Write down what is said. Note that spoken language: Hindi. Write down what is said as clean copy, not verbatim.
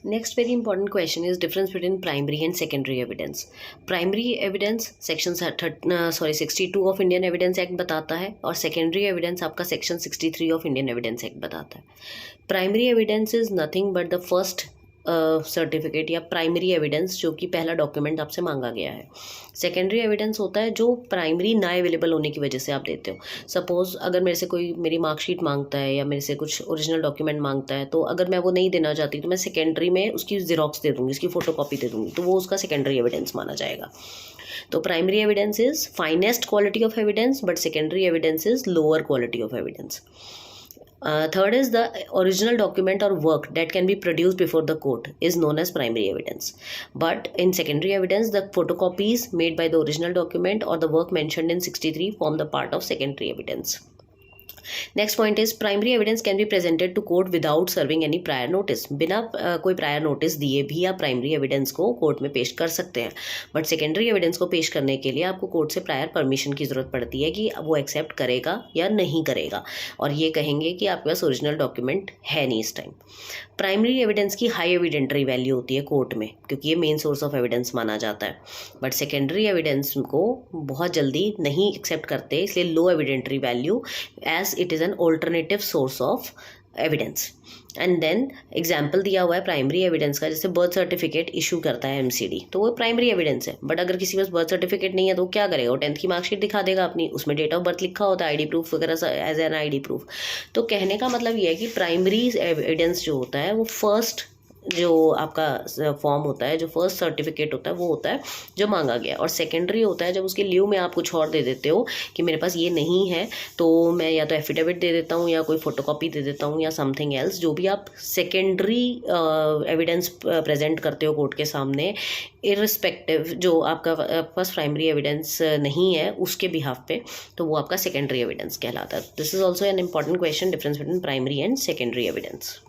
Next very important question is difference between primary and secondary evidence. Primary evidence section 62 of Indian evidence act बताता है और सेकेंडरी एविडेंस आपका section 63 of Indian evidence act बताता है. Primary evidence is nothing but the first certificate या प्राइमरी एविडेंस जो कि पहला डॉक्यूमेंट आपसे मांगा गया है. सेकेंडरी एविडेंस होता है जो प्राइमरी ना अवेलेबल होने की वजह से आप देते हो. सपोज अगर मेरे से कोई मेरी मार्कशीट मांगता है या मेरे से कुछ ओरिजिनल डॉक्यूमेंट मांगता है, तो अगर मैं वो नहीं देना चाहती तो मैं सेकेंडरी में उसकी जीरोक्स दे दूंगी, उसकी फोटोकॉपी दे दूंगी, तो वो उसका सेकेंडरी एविडेंस माना जाएगा. तो primary evidence is finest quality of evidence but secondary evidence is lower quality of evidence. Third is the original document or work that can be produced before the court is known as primary evidence. But in secondary evidence, the photocopies made by the original document or the work mentioned in 63 form the part of secondary evidence. Next point is primary evidence can be presented to court without serving any prior notice. बिना कोई प्रायर नोटिस दिए भी आप प्राइमरी एविडेंस को कोर्ट में पेश कर सकते हैं. बट सेकेंडरी एविडेंस को पेश करने के लिए आपको कोर्ट से प्रायर परमिशन की ज़रूरत पड़ती है कि वो एक्सेप्ट करेगा या नहीं करेगा, और ये कहेंगे कि आपके पास ओरिजिनल डॉक्यूमेंट है नहीं इस टाइम. प्राइमरी एविडेंस की हाई एविडेंटरी वैल्यू होती है कोर्ट में, क्योंकि ये मेन सोर्स ऑफ एविडेंस माना जाता है. बट सेकेंडरी एविडेंस को बहुत जल्दी नहीं एक्सेप्ट करते, इसलिए low evidentiary value as it is an alternative source of evidence. And then example दिया हुआ है प्राइमरी एविडेंस का, जैसे बर्थ सर्टिफिकेट इशू करता है एमसीडी, तो वो प्राइमरी एविडेंस है. बट अगर किसी के पास बर्थ सर्टिफिकेट नहीं है तो क्या करेगा, वो 10th की मार्कशीट दिखा देगा अपनी, उसमें डेट ऑफ बर्थ लिखा होता है, आईडी प्रूफ वगैरह एज एन आईडी प्रूफ. तो कहने का मतलब ये है कि प्राइमरी एविडेंस जो होता है वो फर्स्ट जो आपका फॉर्म होता है, जो फर्स्ट सर्टिफिकेट होता है वो होता है जो मांगा गया, और सेकेंडरी होता है जब उसके ल्यू में आप कुछ और दे देते हो कि मेरे पास ये नहीं है, तो मैं या तो एफिडेविट दे देता हूँ या कोई फोटोकॉपी दे देता हूँ या समथिंग एल्स, जो भी आप सेकेंडरी एविडेंस प्रेजेंट करते हो कोर्ट के सामने, इररिस्पेक्टिव जो आपका पास प्राइमरी एविडेंस नहीं है उसके बिहाफ पे, तो वो आपका सेकेंडरी एविडेंस कहलाता है. This is also an important question, difference between primary and secondary evidence.